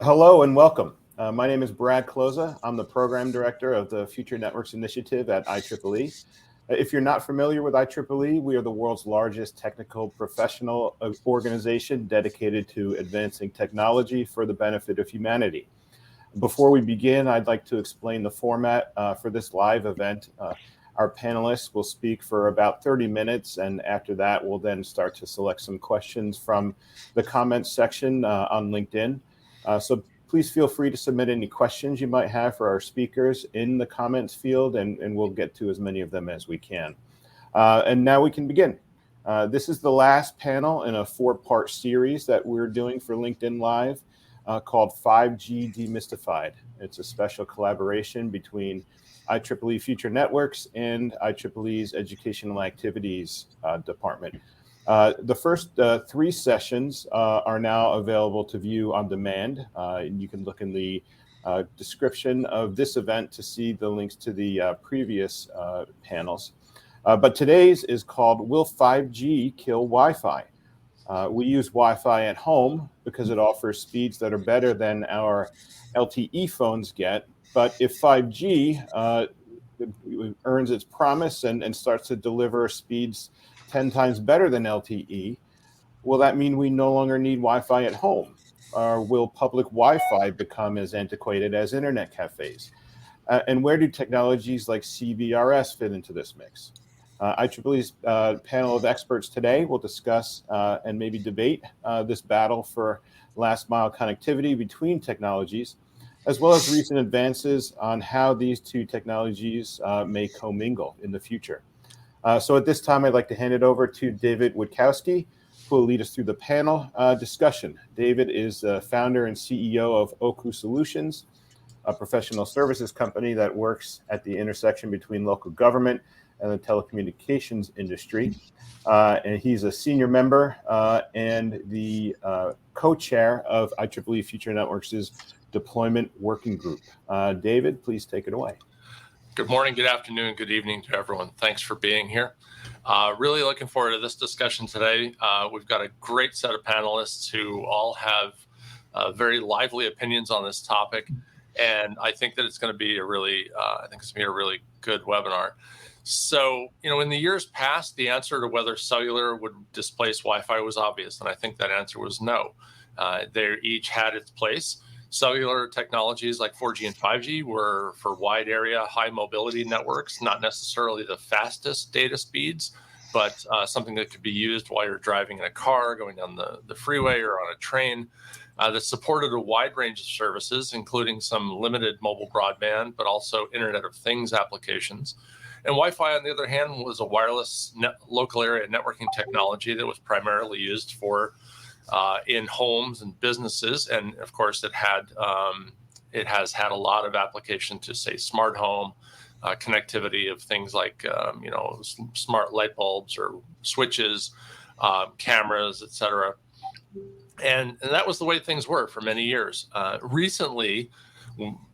Hello and welcome. My name is Brad Cloza. I'm the program director of the Future Networks Initiative at IEEE. If you're not familiar with IEEE, we are the world's largest technical professional organization dedicated to advancing technology for the benefit of humanity. Before we begin, I'd like to explain the format for this live event. Our panelists will speak for about 30 minutes, and after that, we'll then start to select some questions from the comments section on LinkedIn. So please feel free to submit any questions you might have for our speakers in the comments field, and we'll get to as many of them as we can. And now we can begin. This is the last panel in a 4-part series that we're doing for LinkedIn Live called 5G Demystified. It's a special collaboration between IEEE Future Networks and IEEE's Educational Activities Department. The first 3 sessions are now available to view on demand. You can look in the description of this event to see the links to the previous panels. But today's is called Will 5G Kill Wi-Fi? We use Wi-Fi at home because it offers speeds that are better than our LTE phones get. But if 5G earns its promise and starts to deliver speeds 10 times better than LTE, will that mean we no longer need Wi-Fi at home? Or will public Wi-Fi become as antiquated as internet cafes? And where do technologies like CBRS fit into this mix? IEEE's panel of experts today will discuss and maybe debate this battle for last mile connectivity between technologies, as well as recent advances on how these two technologies may commingle in the future. So at this time, I'd like to hand it over to David Witkowski, who will lead us through the panel discussion. David is the founder and CEO of Oku Solutions, a professional services company that works at the intersection between local government and the telecommunications industry. And he's a senior member and the co-chair of IEEE Future Networks' Deployment Working Group. David, please take it away. Good morning, good afternoon, good evening to everyone. Thanks for being here. Really looking forward to this discussion today. We've got a great set of panelists who all have very lively opinions on this topic, and I think that it's going to be a really, good webinar. So, in the years past, the answer to whether cellular would displace Wi-Fi was obvious, and I think that answer was no. They each had its place. Cellular technologies like 4G and 5G were for wide area, high mobility networks, not necessarily the fastest data speeds, but something that could be used while you're driving in a car, going down the freeway or on a train, that supported a wide range of services, including some limited mobile broadband, but also Internet of Things applications. And Wi-Fi, on the other hand, was a wireless local area networking technology that was primarily used for in homes and businesses, and of course, it has had a lot of application to, say, smart home connectivity of things like smart light bulbs or switches, cameras, etc. And that was the way things were for many years. Recently,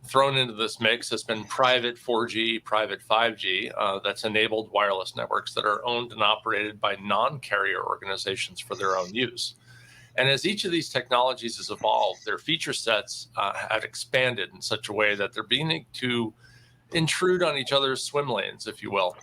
thrown into this mix has been private 4G, private 5G that's enabled wireless networks that are owned and operated by non-carrier organizations for their own use. And as each of these technologies has evolved, their feature sets have expanded in such a way that they're beginning to intrude on each other's swim lanes, if you will.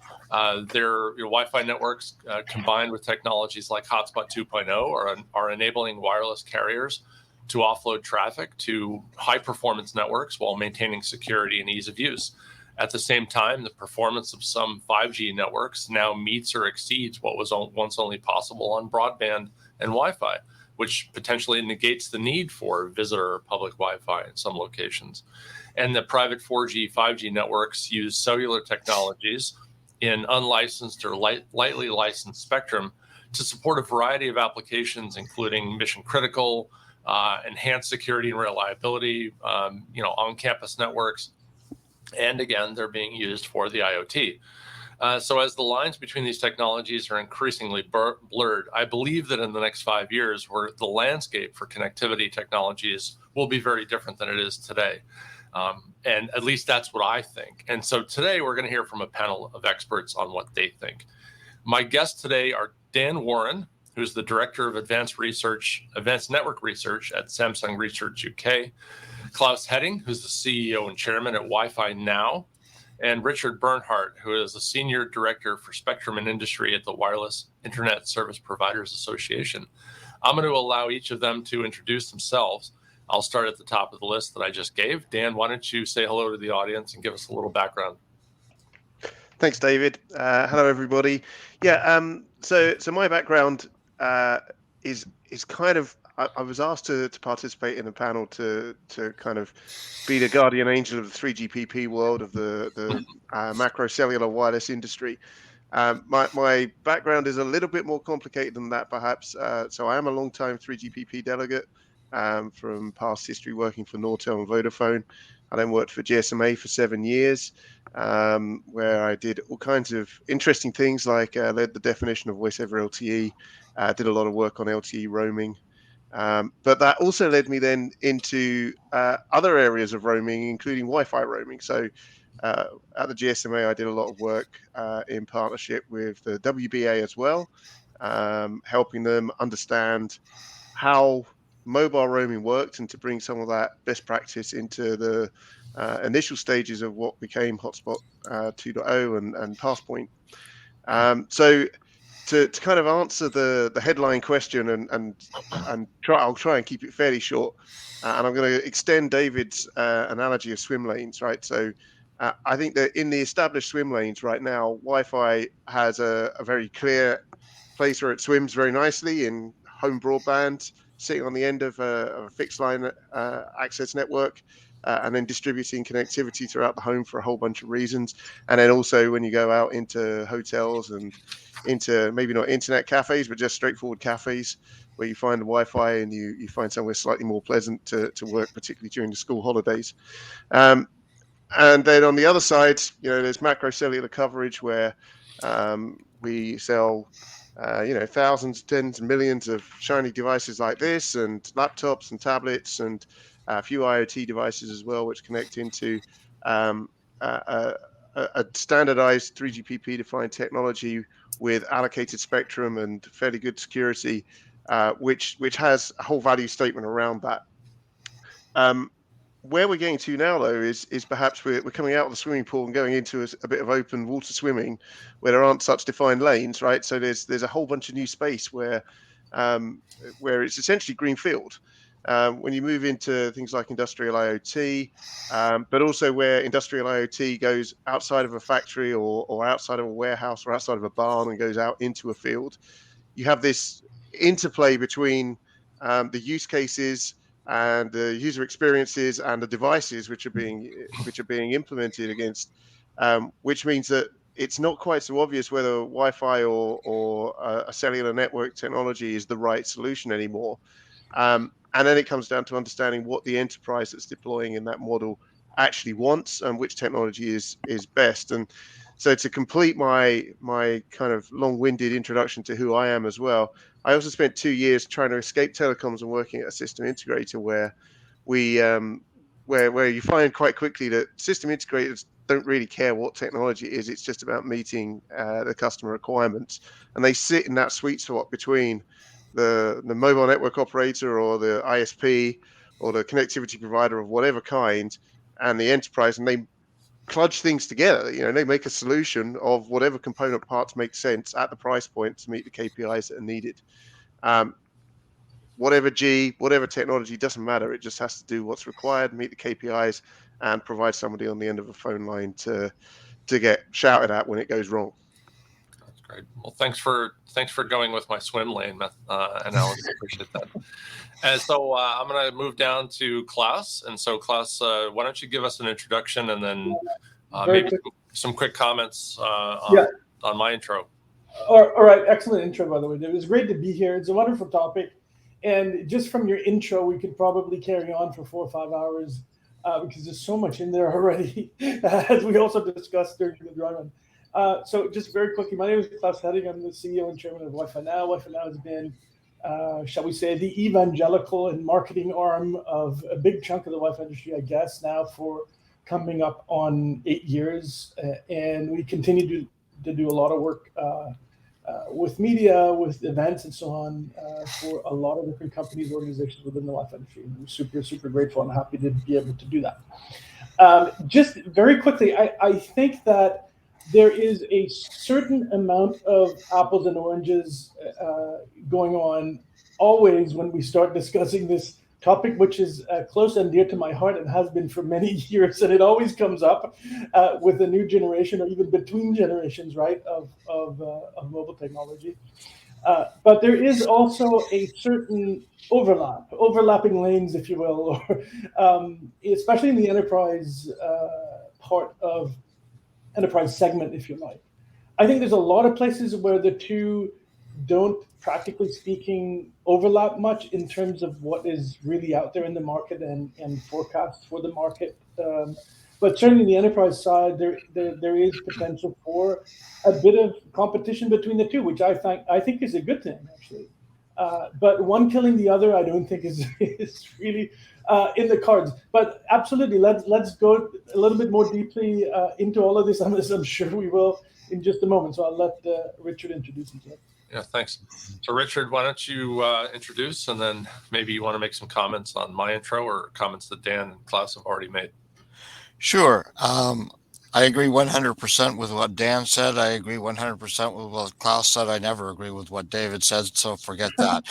Their Wi-Fi networks combined with technologies like Hotspot 2.0 are enabling wireless carriers to offload traffic to high-performance networks while maintaining security and ease of use. At the same time, the performance of some 5G networks now meets or exceeds what was once only possible on broadband and Wi-Fi, which potentially negates the need for visitor or public Wi-Fi in some locations. And the private 4G, 5G networks use cellular technologies in unlicensed or lightly licensed spectrum to support a variety of applications, including mission critical, enhanced security and reliability, on-campus networks. And again, they're being used for the IoT. So as the lines between these technologies are increasingly blurred, I believe that in the next 5 years, where the landscape for connectivity technologies will be very different than it is today. And at least that's what I think. And so today we're going to hear from a panel of experts on what they think. My guests today are Dan Warren, who's the Director of Advanced Network Research at Samsung Research UK, Klaus Hedding, who's the CEO and Chairman at Wi-Fi Now, and Richard Bernhardt, who is a Senior Director for Spectrum and Industry at the Wireless Internet Service Providers Association. I'm going to allow each of them to introduce themselves. I'll start at the top of the list that I just gave. Dan, why don't you say hello to the audience and give us a little background? Thanks, David. Hello, everybody. Yeah, so my background is kind of, I was asked to participate in a panel to kind of be the guardian angel of the 3GPP world, of the macro cellular wireless industry. My background is a little bit more complicated than that, perhaps. So I am a long-time 3GPP delegate from past history working for Nortel and Vodafone. I then worked for GSMA for 7 years, where I did all kinds of interesting things, like led the definition of voice over LTE, did a lot of work on LTE roaming. But that also led me then into other areas of roaming, including Wi-Fi roaming. So at the GSMA, I did a lot of work in partnership with the WBA as well, helping them understand how mobile roaming worked and to bring some of that best practice into the initial stages of what became Hotspot 2.0 and Passpoint. So to kind of answer the headline question and I'll try and keep it fairly short, and I'm going to extend David's analogy of swim lanes, right? So I think that in the established swim lanes right now, Wi-Fi has a very clear place where it swims very nicely in home broadband, sitting on the end of a fixed line access network, and then distributing connectivity throughout the home for a whole bunch of reasons. And then also when you go out into hotels and into maybe not internet cafes, but just straightforward cafes where you find the Wi-Fi and you find somewhere slightly more pleasant to work, particularly during the school holidays. And then on the other side, there's macro cellular coverage where we sell thousands, tens of millions of shiny devices like this, and laptops and tablets, and a few IoT devices as well, which connect into a standardized 3GPP defined technology with allocated spectrum and fairly good security, which has a whole value statement around that. Where we're getting to now, though, is perhaps we're coming out of the swimming pool and going into a bit of open water swimming where there aren't such defined lanes, right? So there's a whole bunch of new space where it's essentially greenfield. When you move into things like industrial IoT, but also where industrial IoT goes outside of a factory or outside of a warehouse or outside of a barn and goes out into a field, you have this interplay between the use cases and the user experiences and the devices which are being implemented against, which means that it's not quite so obvious whether Wi-Fi or a cellular network technology is the right solution anymore. And then it comes down to understanding what the enterprise that's deploying in that model actually wants and which technology is best. And so to complete my kind of long-winded introduction to who I am as well, I also spent 2 years trying to escape telecoms and working at a system integrator where where you find quite quickly that system integrators don't really care what technology it is. It's just about meeting the customer requirements, and they sit in that sweet spot between the mobile network operator or the ISP or the connectivity provider of whatever kind and the enterprise, and they cludge things together. They make a solution of whatever component parts make sense at the price point to meet the KPIs that are needed. Whatever technology, doesn't matter. It just has to do what's required, meet the KPIs, and provide somebody on the end of a phone line to get shouted at when it goes wrong. That's great. Well, thanks for going with my swim lane analogy. Appreciate that. And so I'm going to move down to Klaus. And so Klaus, why don't you give us an introduction and then maybe some quick comments on my intro. All right. Excellent intro, by the way, David. It's great to be here. It's a wonderful topic. And just from your intro, we could probably carry on for 4 or 5 hours because there's so much in there already, as we also discussed during the drive-in. So just very quickly, my name is Klaus Hedding. I'm the CEO and chairman of Wi-Fi Now. Wi-Fi Now has been, shall we say, the evangelical and marketing arm of a big chunk of the Wi-Fi industry, I guess, now for coming up on 8 years. And we continue to do a lot of work with media, with events, and so on for a lot of different companies, organizations within the Wi-Fi industry. I'm super, super grateful and happy to be able to do that. Just very quickly, I think that there is a certain amount of apples and oranges going on always when we start discussing this topic, which is close and dear to my heart and has been for many years, and it always comes up with a new generation or even between generations, right, of mobile technology. But there is also a certain overlapping lanes, if you will, or especially in the enterprise part of enterprise segment, if you like. I think there's a lot of places where the two don't, practically speaking, overlap much in terms of what is really out there in the market and forecasts for the market. But certainly in the enterprise side, there is potential for a bit of competition between the two, which I think is a good thing, actually. But one killing the other, I don't think is really in the cards. But absolutely, let's go a little bit more deeply into all of this, as I'm sure we will in just a moment. So I'll let Richard introduce himself. Yeah, thanks. So Richard, why don't you introduce, and then maybe you want to make some comments on my intro or comments that Dan and Klaus have already made. Sure. I agree 100% with what Dan said. I agree 100% with what Klaus said. I never agree with what David said, so forget that.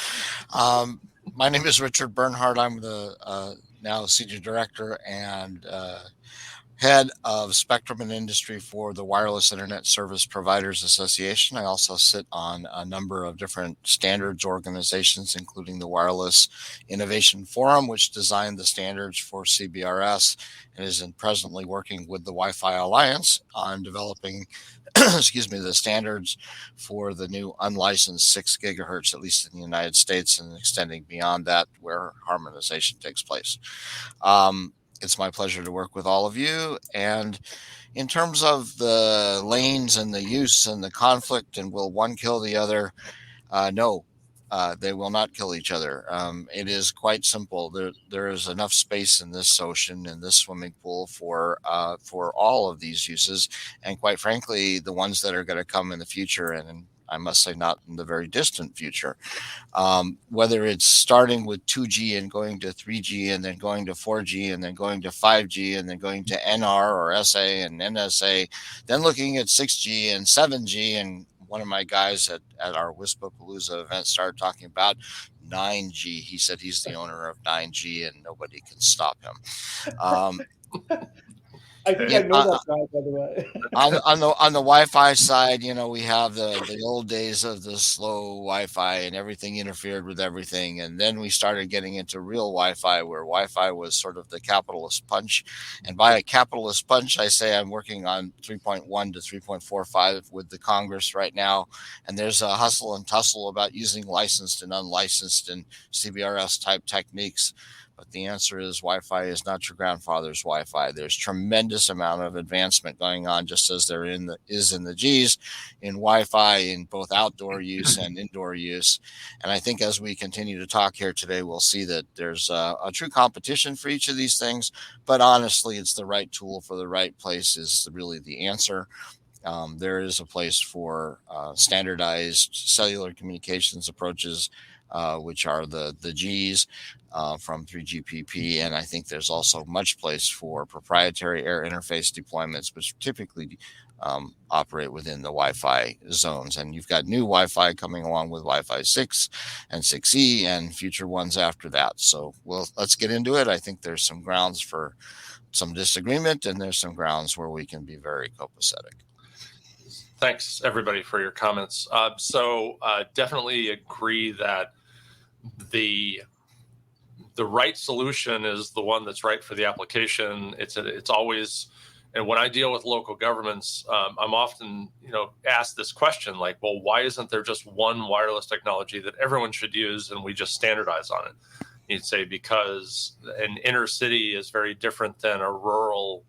My name is Richard Bernhardt. I'm the now Senior Director and Head of Spectrum and Industry for the Wireless Internet Service Providers Association. I also sit on a number of different standards organizations, including the Wireless Innovation Forum, which designed the standards for CBRS and is presently working with the Wi-Fi Alliance on developing the standards for the new unlicensed 6 gigahertz, at least in the United States, and extending beyond that where harmonization takes place. It's my pleasure to work with all of you. And in terms of the lanes and the use and the conflict and will one kill the other, no, they will not kill each other. It is quite simple. There is enough space in this ocean, in this swimming pool for all of these uses. And quite frankly, the ones that are going to come in the future, and I must say not in the very distant future, whether it's starting with 2G and going to 3G and then going to 4G and then going to 5G and then going to NR or SA and NSA, then looking at 6G and 7G. And one of my guys at our Wispapalooza event started talking about 9G. He said he's the owner of 9G and nobody can stop him. I think I know that guy, by the way. on the Wi-Fi side, we have the old days of the slow Wi-Fi and everything interfered with everything. And then we started getting into real Wi-Fi, where Wi-Fi was sort of the capitalist punch. And by a capitalist punch, I say I'm working on 3.1 to 3.45 with the Congress right now. And there's a hustle and tussle about using licensed and unlicensed and CBRS type techniques. But the answer is Wi-Fi is not your grandfather's Wi-Fi. There's tremendous amount of advancement going on, just as there is in the G's in Wi-Fi in both outdoor use and indoor use. And I think as we continue to talk here today, we'll see that there's a true competition for each of these things. But honestly, it's the right tool for the right place is really the answer. There is a place for standardized cellular communications approaches, which are the G's from 3GPP. And I think there's also much place for proprietary air interface deployments, which typically operate within the Wi-Fi zones. And you've got new Wi-Fi coming along with Wi-Fi 6 and 6E and future ones after that. So let's get into it. I think there's some grounds for some disagreement, and there's some grounds where we can be very copacetic. Thanks, everybody, for your comments. So definitely agree that the right solution is the one that's right for the application. It's always, and when I deal with local governments, I'm often asked this question, like, well, why isn't there just one wireless technology that everyone should use and we just standardize on it? You'd say because an inner city is very different than a rural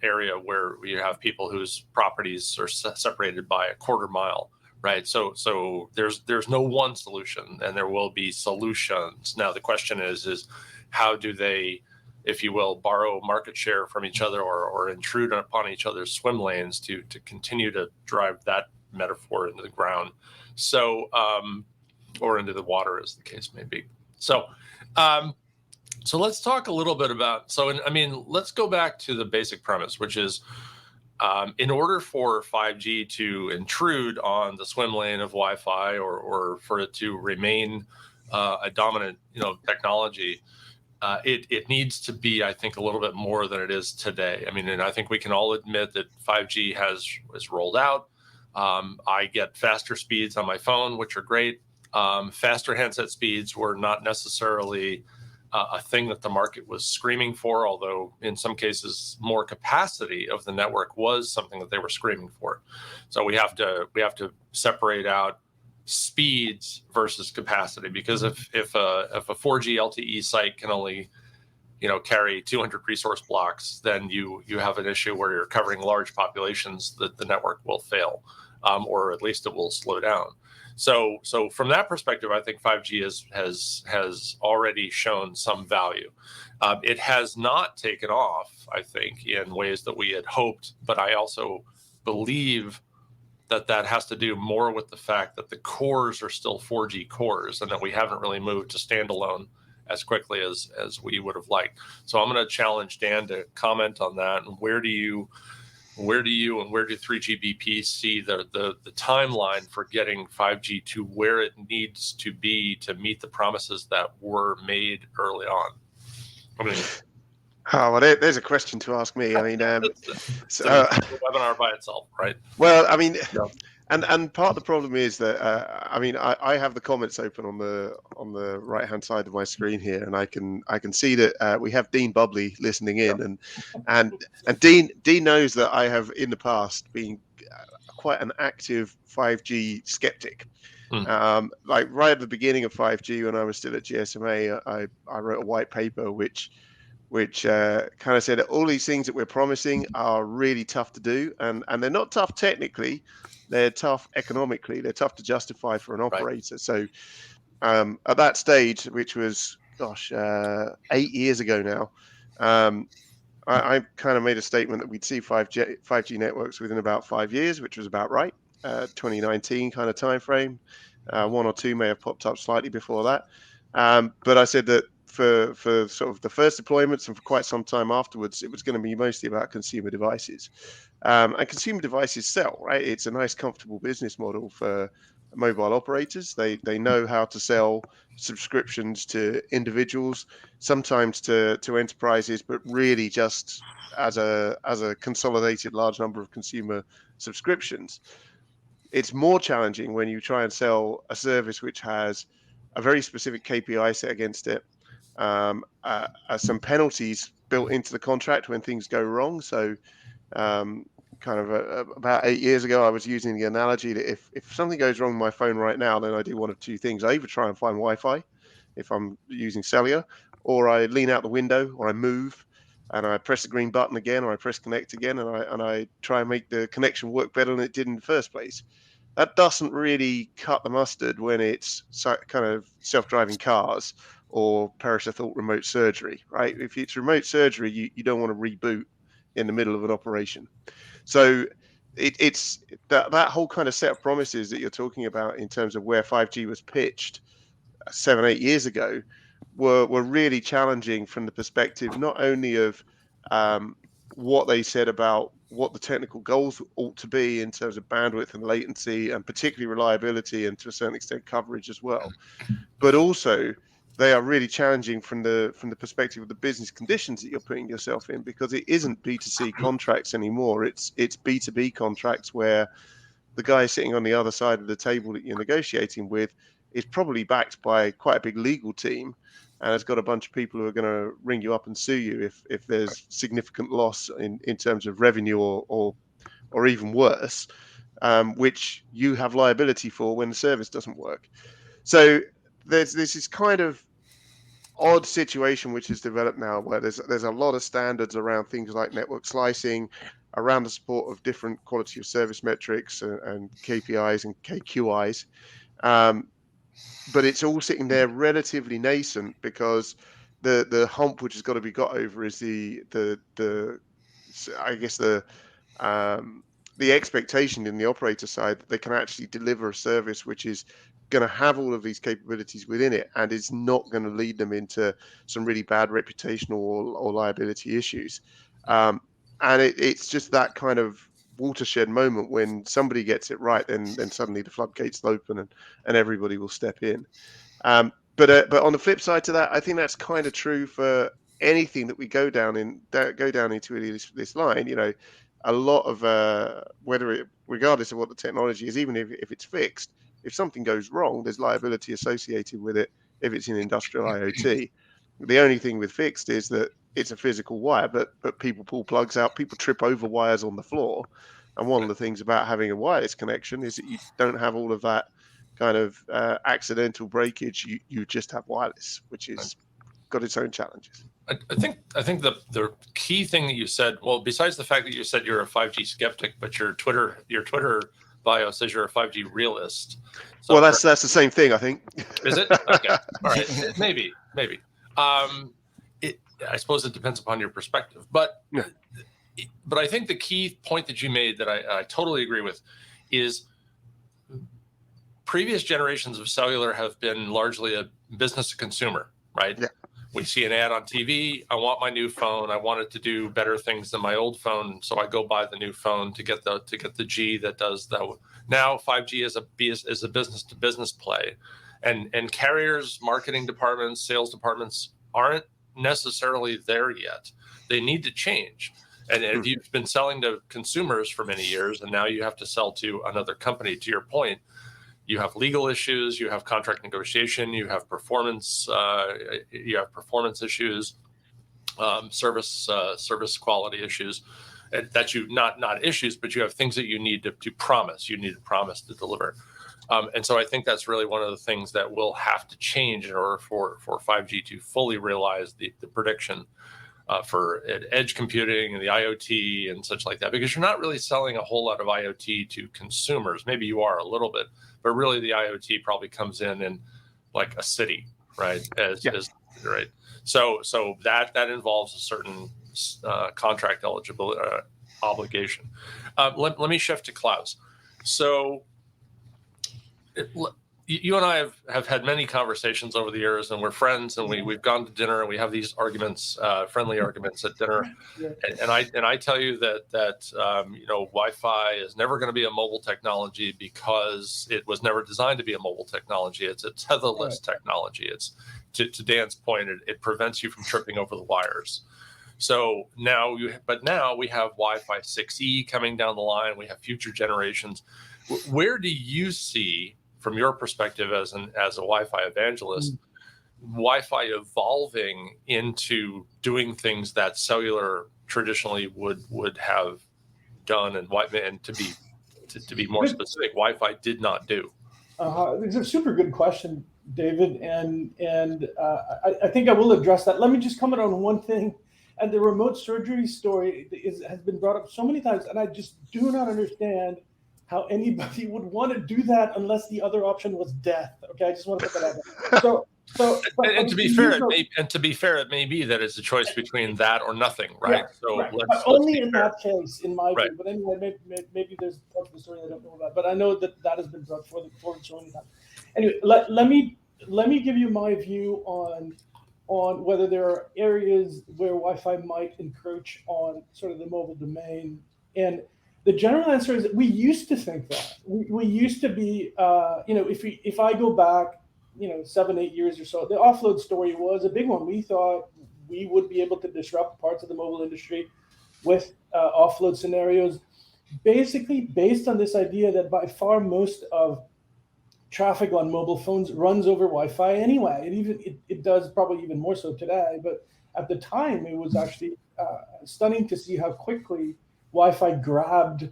area where you have people whose properties are separated by a quarter mile. Right. So there's no one solution, and there will be solutions. Now, the question is how do they, if you will, borrow market share from each other or intrude upon each other's swim lanes to continue to drive that metaphor, into the ground. So, or into the water, as the case may be. So, so let's talk a little bit about, let's go back to the basic premise, which is, in order for 5G to intrude on the swim lane of Wi-Fi, or for it to remain a dominant, technology, it needs to be, I think, a little bit more than it is today. And I think we can all admit that 5G is rolled out. I get faster speeds on my phone, which are great. Faster handset speeds were not necessarily a thing that the market was screaming for, although in some cases more capacity of the network was something that they were screaming for. So we have to separate out speeds versus capacity, because if a 4G LTE site can only carry 200 resource blocks, then you have an issue where you're covering large populations, that the network will fail, or at least it will slow down. So from that perspective, I think 5G has already shown some value. It has not taken off, I think, in ways that we had hoped, but I also believe that has to do more with the fact that the cores are still 4G cores, and that we haven't really moved to standalone as quickly as we would have liked. So I'm going to challenge Dan to comment on that. And where do 3GPP see the timeline for getting 5G to where it needs to be to meet the promises that were made early on? There's a question to ask me. It's a webinar by itself, right? Well, and part of the problem is that I have the comments open on the right hand side of my screen here, and I can see that we have Dean Bubley listening in, and Dean knows that I have in the past been quite an active 5G skeptic. Like right at the beginning of 5G, when I was still at GSMA, I wrote a white paper which kind of said that all these things that we're promising are really tough to do, and they're not tough technically, they're tough economically, they're tough to justify for an operator. Right. So at that stage, which was 8 years ago now, I kind of made a statement that we'd see 5G networks within about 5 years, which was about right. 2019 kind of time frame. One or two may have popped up slightly before that, but I said that for sort of the first deployments and for quite some time afterwards, it was going to be mostly about consumer devices. And consumer devices sell, right? It's a nice, comfortable business model for mobile operators. They know how to sell subscriptions to individuals, sometimes to enterprises, but really just as a consolidated large number of consumer subscriptions. It's more challenging when you try and sell a service which has a very specific KPI set against it, some penalties built into the contract when things go wrong. So about 8 years ago, I was using the analogy that if something goes wrong with my phone right now, then I do one of two things. I either try and find Wi-Fi if I'm using cellular, or I lean out the window, or I move and I press the green button again, or I press connect again, and I try and make the connection work better than it did in the first place. That doesn't really cut the mustard when it's kind of self-driving cars or Paris thought remote surgery, right? If it's remote surgery, you don't want to reboot in the middle of an operation. So it's that whole kind of set of promises that you're talking about in terms of where 5G was pitched 7-8 years ago were really challenging from the perspective not only of what they said about what the technical goals ought to be in terms of bandwidth and latency, and particularly reliability, and to a certain extent coverage as well, but also they are really challenging from the perspective of the business conditions that you're putting yourself in, because it isn't B2C contracts anymore. It's B2B contracts where the guy sitting on the other side of the table that you're negotiating with is probably backed by quite a big legal team, and has got a bunch of people who are going to ring you up and sue you if there's significant loss in terms of revenue or even worse, which you have liability for when the service doesn't work. So there's this kind of odd situation which has developed now, where there's a lot of standards around things like network slicing, around the support of different quality of service metrics and KPIs and KQIs. But it's all sitting there relatively nascent, because the hump which has got to be got over is the the expectation in the operator side that they can actually deliver a service which is going to have all of these capabilities within it and is not going to lead them into some really bad reputational or liability issues. And it's just that kind of watershed moment when somebody gets it right, then suddenly the floodgates open and everybody will step in. But on the flip side to that, I think that's kind of true for anything that we go down into this line. You know, a lot of regardless of what the technology is, even if it's fixed, if something goes wrong, there's liability associated with it. If it's in industrial IoT, the only thing with fixed is that it's a physical wire, but people pull plugs out, people trip over wires on the floor. And one of the things about having a wireless connection is that you don't have all of that kind of accidental breakage. You just have wireless, which is got its own challenges. I think the key thing that you said, well, besides the fact that you said you're a 5G skeptic, but your Twitter bio says you're a 5G realist. So well, that's the same thing, I think. Is it? Okay. All right. Maybe. I suppose it depends upon your perspective, but I think the key point that you made that I totally agree with is previous generations of cellular have been largely a business to consumer, right? Yeah. We see an ad on TV. I want my new phone. I want it to do better things than my old phone, so I go buy the new phone to get the G that does that. Now 5G is a business to business play, and carriers, marketing departments, sales departments aren't necessarily there yet. They need to change. And if you've been selling to consumers for many years, and now you have to sell to another company, to your point, you have legal issues, you have contract negotiation, you have performance issues, service quality issues. That you not issues, but you have things that you need to promise. You need to promise to deliver. And so I think that's really one of the things that will have to change in order for 5G to fully realize the prediction for edge computing and the IoT and such like that, because you're not really selling a whole lot of IoT to consumers. Maybe you are a little bit, but really the IoT probably comes in like a city, right? Right. So that involves a certain contract eligibility obligation. Let me shift to Klaus. So you and I have had many conversations over the years, and we're friends, and we've gone to dinner, and we have these arguments, friendly arguments at dinner. And I tell you that Wi-Fi is never going to be a mobile technology because it was never designed to be a mobile technology. It's a tetherless technology. It's to Dan's point, it prevents you from tripping over the wires. So now we have Wi-Fi 6E coming down the line. We have future generations. Where do you see, from your perspective as a Wi-Fi evangelist, Wi-Fi evolving into doing things that cellular traditionally would have done, and to be more specific, Wi-Fi did not do? It's a super good question, David, and I think I will address that. Let me just comment on one thing. And the remote surgery story has been brought up so many times, and I just do not understand how anybody would want to do that unless the other option was death. Okay, I just want to put that out there. And to be fair, it may be that it's a choice between that or nothing, right? Yeah, so right. Let's only in that case, in my view. But anyway, maybe there's part of the story I don't know about. But I know that has been brought forward so many times. Anyway, let me give you my view on whether there are areas where Wi-Fi might encroach on sort of the mobile domain. And the general answer is that we used to think that. We used to be, if I go back, 7-8 years or so, the offload story was a big one. We thought we would be able to disrupt parts of the mobile industry with offload scenarios, basically based on this idea that by far most of traffic on mobile phones runs over Wi-Fi anyway. It does probably even more so today, but at the time it was actually stunning to see how quickly Wi-Fi grabbed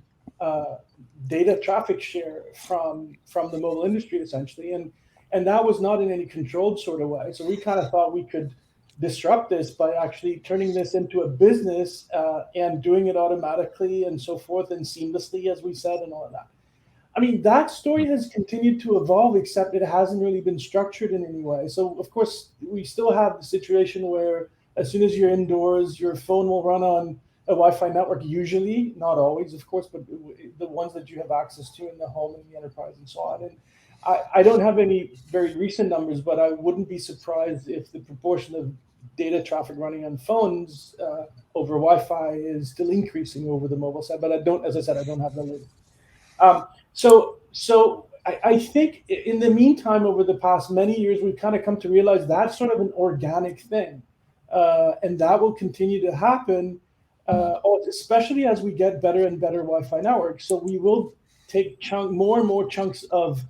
data traffic share from the mobile industry essentially, and that was not in any controlled sort of way. So we kind of thought we could disrupt this by actually turning this into a business and doing it automatically and so forth and seamlessly, as we said, and all of that. I mean, that story has continued to evolve, except it hasn't really been structured in any way. So, of course, we still have the situation where as soon as you're indoors, your phone will run on a Wi-Fi network, usually, not always, of course, but the ones that you have access to in the home and the enterprise and so on. And I don't have any very recent numbers, but I wouldn't be surprised if the proportion of data traffic running on phones over Wi-Fi is still increasing over the mobile side. But I don't, as I said, I don't have the latest. So I think in the meantime, over the past many years, we've kind of come to realize that's sort of an organic thing. And that will continue to happen, especially as we get better and better Wi-Fi networks. So we will take more and more chunks of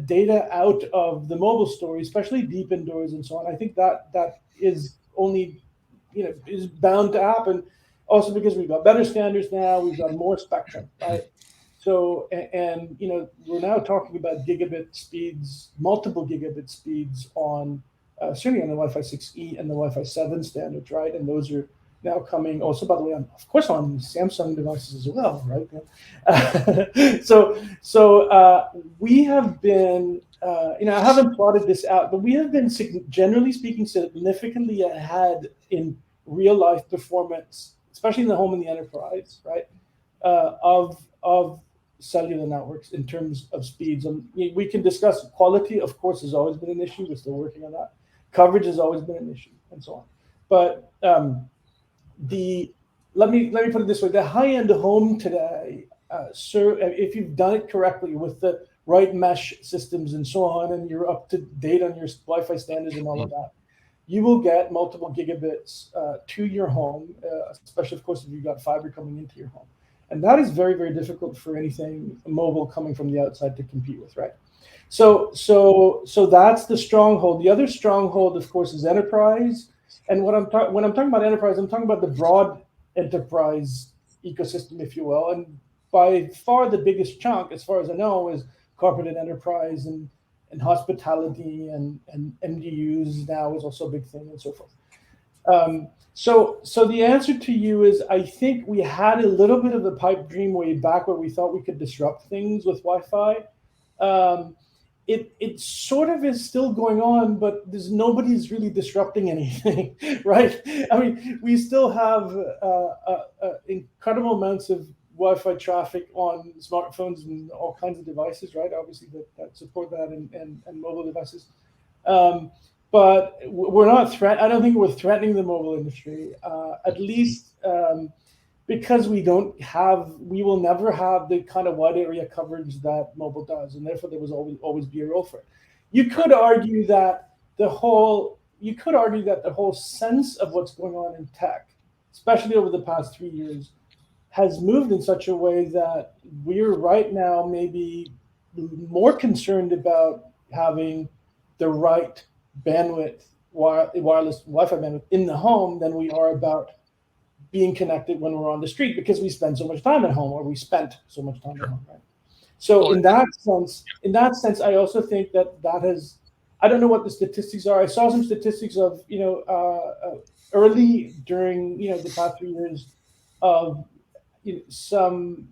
data out of the mobile story, especially deep indoors and so on. I think that is only, is bound to happen. Also because we've got better standards now, we've got more spectrum, right? So, and we're now talking about gigabit speeds, multiple gigabit speeds on certainly on the Wi-Fi 6E and the Wi-Fi 7 standards, right? And those are now coming also, by the way, of course, on Samsung devices as well, right? So we have been, I haven't plotted this out, but we have been, generally speaking, significantly ahead in real life performance, especially in the home and the enterprise, right? Of cellular networks in terms of speeds. And we can discuss quality, of course, has always been an issue. We're still working on that. Coverage has always been an issue, and so on. But let me put it this way: the high-end home today, if you've done it correctly with the right mesh systems and so on, and you're up to date on your Wi-Fi standards and all of that, you will get multiple gigabits to your home, especially, of course, if you've got fiber coming into your home. And that is very, very difficult for anything mobile coming from the outside to compete with, right? So that's the stronghold. The other stronghold, of course, is enterprise. And when I'm talking about enterprise, I'm talking about the broad enterprise ecosystem, if you will. And by far the biggest chunk, as far as I know, is corporate and enterprise and hospitality and MDUs now is also a big thing and so forth. So the answer to you is, I think we had a little bit of a pipe dream way back where we thought we could disrupt things with Wi-Fi. It sort of is still going on, but nobody's really disrupting anything, right? I mean, we still have incredible amounts of Wi-Fi traffic on smartphones and all kinds of devices, right? Obviously, that support that and mobile devices. But we're not I don't think we're threatening the mobile industry, at least because we will never have the kind of wide area coverage that mobile does, and therefore there will always be a role for it. You could argue that the whole sense of what's going on in tech, especially over the past 3 years, has moved in such a way that we're right now maybe more concerned about having the right bandwidth, wireless Wi-Fi bandwidth in the home than we are about being connected when we're on the street, because we spend so much time at home, or we spent so much time at home, right? So in that sense, I also think that has, I don't know what the statistics are. I saw some statistics of, early during, the past 3 years of some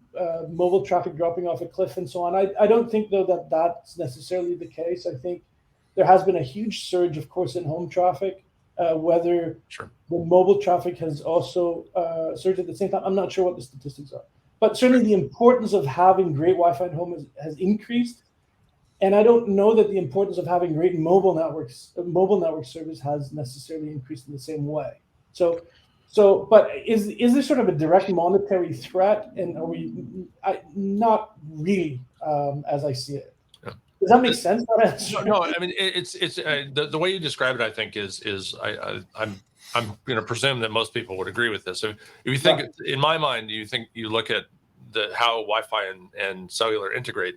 mobile traffic dropping off a cliff and so on. I don't think, though, that that's necessarily the case. I think there has been a huge surge, of course, in home traffic. Whether the mobile traffic has also surged at the same time, I'm not sure what the statistics are. But certainly the importance of having great Wi-Fi at home has increased. And I don't know that the importance of having great mobile network service has necessarily increased in the same way. But is there sort of a direct monetary threat? And are we not really, as I see it? Does that make sense? No, I mean, it's the way you describe it, I think, is I'm going to presume that most people would agree with this. So if you think, in my mind, you look at how Wi-Fi and cellular integrate.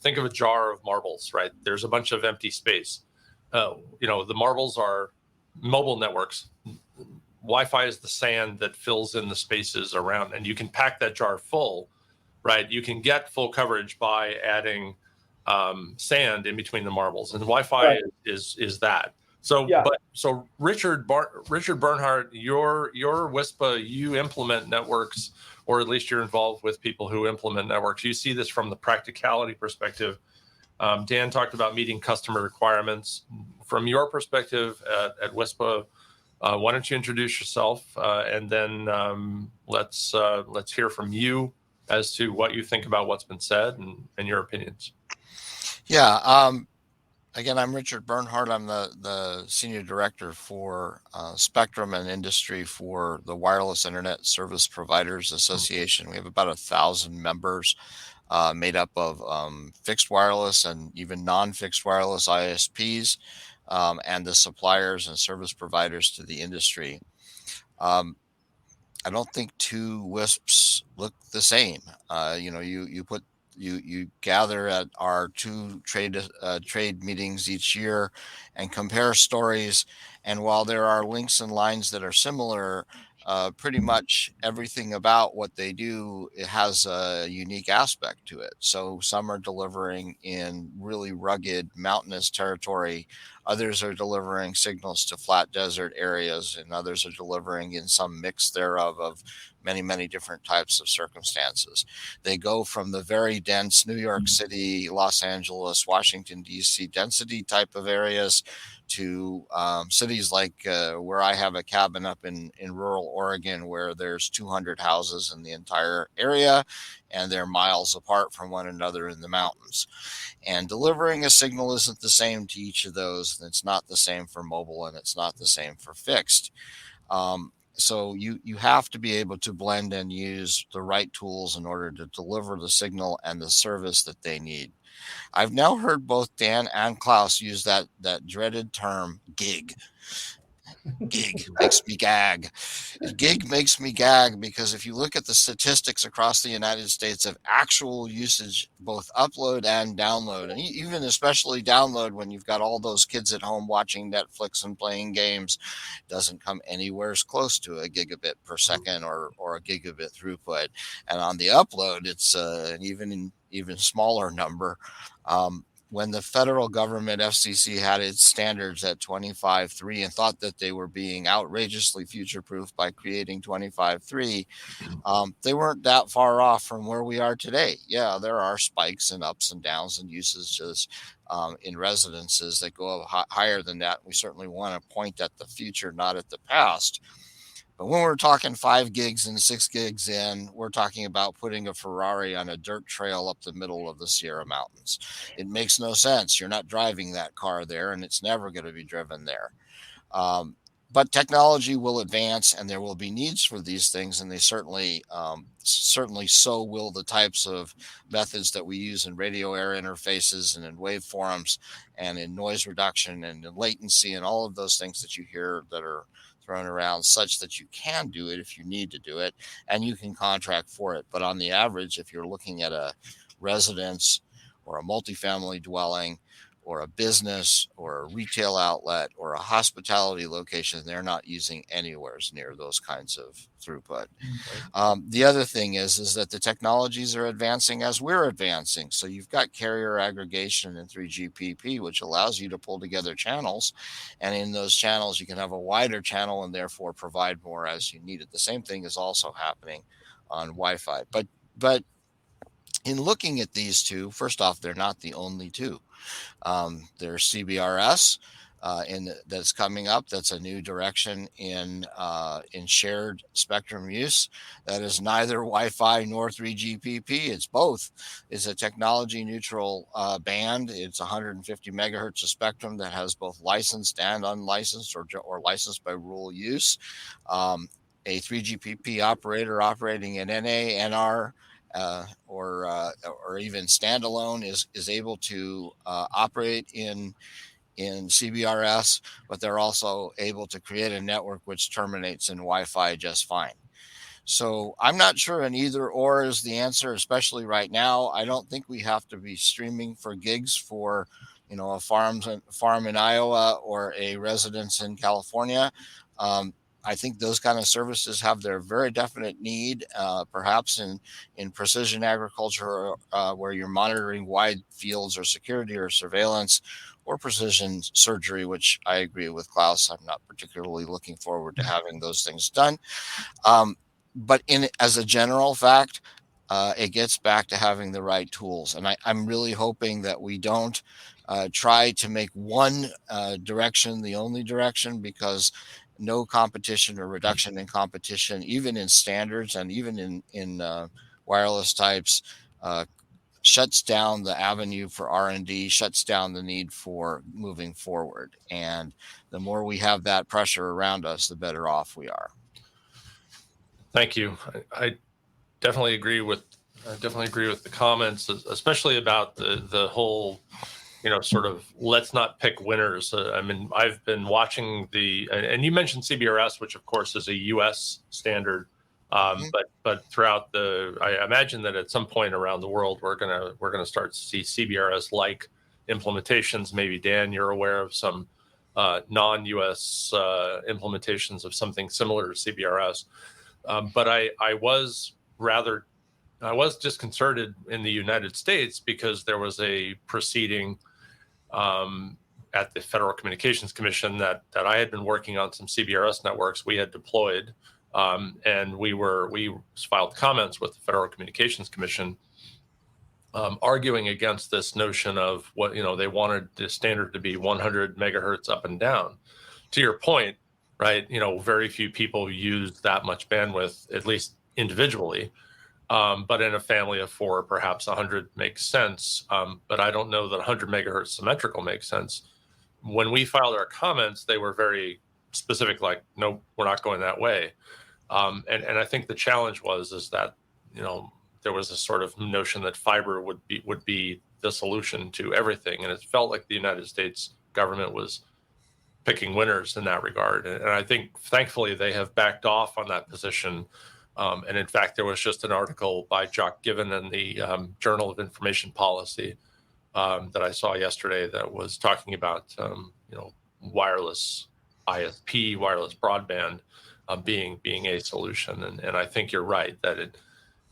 Think of a jar of marbles, right? There's a bunch of empty space. The marbles are mobile networks. Wi-Fi is the sand that fills in the spaces around, and you can pack that jar full, right? You can get full coverage by adding sand in between the marbles, and Wi-Fi is that. So, so Richard Bernhardt, your WISPA, you implement networks, or at least you're involved with people who implement networks. You see this from the practicality perspective. Dan talked about meeting customer requirements. From your perspective at WISPA, Why don't you introduce yourself, and then let's hear from you as to what you think about what's been said and your opinions. Yeah. Again, I'm Richard Bernhardt. I'm the Senior Director for Spectrum and Industry for the Wireless Internet Service Providers Association. We have about 1,000 members made up of fixed wireless and even non-fixed wireless ISPs and the suppliers and service providers to the industry. I don't think two WISPs look the same. You gather at our two trade meetings each year and compare stories. And while there are links and lines that are similar, pretty much everything about what they do, it has a unique aspect to it. So some are delivering in really rugged mountainous territory. Others are delivering signals to flat desert areas, and others are delivering in some mix thereof of many, many different types of circumstances. They go from the very dense New York City, Los Angeles, Washington, D.C. density type of areas to cities like where I have a cabin up in rural Oregon, where there's 200 houses in the entire area, and they're miles apart from one another in the mountains. And delivering a signal isn't the same to each of those. And it's not the same for mobile, and it's not the same for fixed. So you have to be able to blend and use the right tools in order to deliver the signal and the service that they need. I've now heard both Dan and Klaus use that dreaded term gig. Gig makes me gag. Gig makes me gag because if you look at the statistics across the United States of actual usage, both upload and download, and even especially download when you've got all those kids at home watching Netflix and playing games, doesn't come anywhere close to a gigabit per second or a gigabit throughput. And on the upload, it's an even smaller number. When the federal government FCC had its standards at 25.3 and thought that they were being outrageously future-proof by creating 25.3, they weren't that far off from where we are today. Yeah, there are spikes and ups and downs and usages in residences that go higher than that. We certainly want to point at the future, not at the past. But when we're talking 5 gigs and 6 gigs in, we're talking about putting a Ferrari on a dirt trail up the middle of the Sierra Mountains. It makes no sense. You're not driving that car there, and it's never going to be driven there. But technology will advance, and there will be needs for these things, and they certainly so will the types of methods that we use in radio air interfaces and in waveforms and in noise reduction and in latency and all of those things that you hear that are thrown around, such that you can do it if you need to do it, and you can contract for it. But on the average, if you're looking at a residence or a multifamily dwelling or a business or a retail outlet or a hospitality location, they're not using anywhere near those kinds of throughput. The other thing is that the technologies are advancing as we're advancing. So you've got carrier aggregation in 3GPP, which allows you to pull together channels. And in those channels, you can have a wider channel and therefore provide more as you need it. The same thing is also happening on Wi-Fi. But in looking at these two, first off, they're not the only two. There's CBRS that's coming up. That's a new direction in shared spectrum use. That is neither Wi-Fi nor 3GPP. It's both. It's a technology neutral band. It's 150 megahertz of spectrum that has both licensed and unlicensed or licensed by rule use. A 3GPP operator operating in NA, NR, or even standalone is able to operate in CBRS, but they're also able to create a network which terminates in Wi-Fi just fine. So I'm not sure an either or is the answer, especially right now. I don't think we have to be streaming for gigs for, a farm in Iowa or a residence in California. I think those kind of services have their very definite need, perhaps in precision agriculture, where you're monitoring wide fields or security or surveillance, or precision surgery, which I agree with Klaus. I'm not particularly looking forward to having those things done. But as a general fact, it gets back to having the right tools. And I'm really hoping that we don't try to make one direction the only direction, because no competition or reduction in competition, even in standards and even in wireless types, shuts down the avenue for R&D, shuts down the need for moving forward. And the more we have that pressure around us, the better off we are. Thank you. I definitely agree with the comments, especially about the whole, sort of but not pick winners. I mean, I've been watching and you mentioned CBRS, which of course is a U.S. standard, but throughout I imagine that at some point around the world we're gonna start to see CBRS like implementations. Maybe Dan, you're aware of some non-U.S. implementations of something similar to CBRS, but I was disconcerted in the United States because there was a proceeding at the Federal Communications Commission that I had been working on some CBRS networks we had deployed, and we filed comments with the Federal Communications Commission, arguing against this notion of what they wanted the standard to be 100 megahertz up and down. To your point, right? Very few people use that much bandwidth, at least individually. But in a family of 4, perhaps 100 makes sense. But I don't know that 100 megahertz symmetrical makes sense. When we filed our comments, they were very specific, like, no, we're not going that way. And I think the challenge is that, there was a sort of notion that fiber would be the solution to everything. And it felt like the United States government was picking winners in that regard. And I think, thankfully, they have backed off on that position. And in fact, there was just an article by Jock Given in the Journal of Information Policy that I saw yesterday that was talking about, wireless ISP, wireless broadband being a solution. And I think you're right that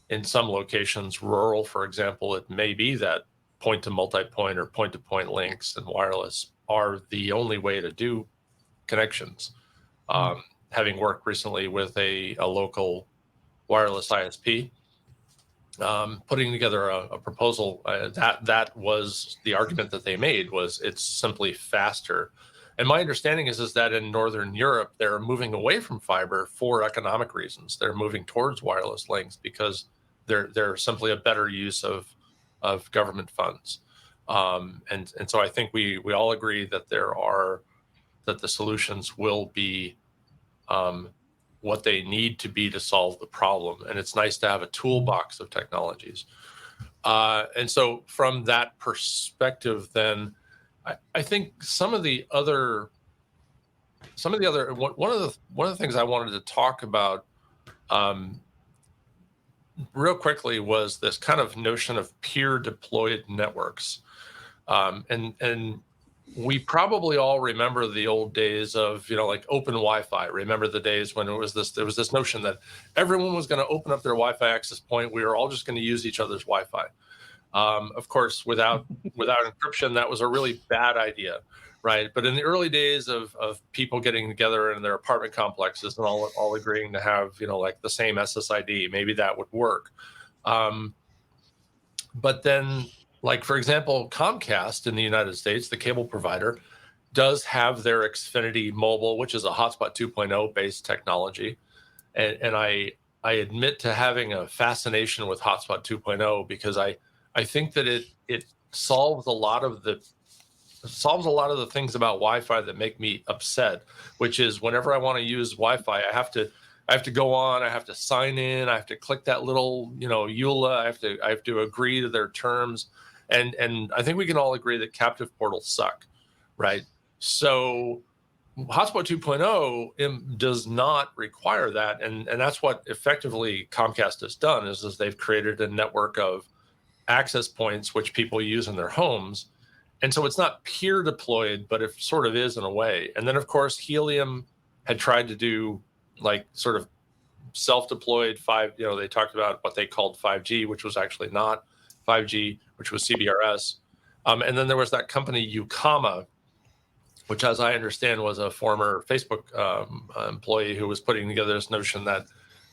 in some locations, rural, for example, it may be that point to multipoint or point to point links and wireless are the only way to do connections. Having worked recently with a local wireless ISP, putting together a proposal, that was the argument that they made, was it's simply faster. And my understanding is that in Northern Europe, they're moving away from fiber for economic reasons. They're moving towards wireless links because they're simply a better use of government funds. And so I think we all agree that that the solutions will be what they need to be to solve the problem. And it's nice to have a toolbox of technologies. And so from that perspective, then I think one of the things I wanted to talk about real quickly was this kind of notion of peer deployed networks. And we probably all remember the old days of, like open Wi-Fi. Remember the days when there was this notion that everyone was going to open up their Wi-Fi access point. We were all just going to use each other's Wi-Fi. Of course, without encryption, that was a really bad idea, right? But in the early days of people getting together in their apartment complexes and all agreeing to have, like the same SSID, maybe that would work. But then, like, for example, Comcast in the United States, the cable provider, does have their Xfinity Mobile, which is a Hotspot 2.0 based technology. And I admit to having a fascination with Hotspot 2.0 because I think that it solves a lot of the things about Wi-Fi that make me upset, which is whenever I want to use Wi-Fi, I have to go on, I have to sign in, I have to click that little, EULA, I have to agree to their terms. And I think we can all agree that captive portals suck, right? So Hotspot 2.0 does not require that. And that's what effectively Comcast has done is they've created a network of access points which people use in their homes. And so it's not peer deployed, but it sort of is in a way. And then, of course, Helium had tried to do like sort of self-deployed they talked about what they called 5G, which was actually not 5G, which was CBRS. And then there was that company, Ukama, which, as I understand, was a former Facebook employee who was putting together this notion that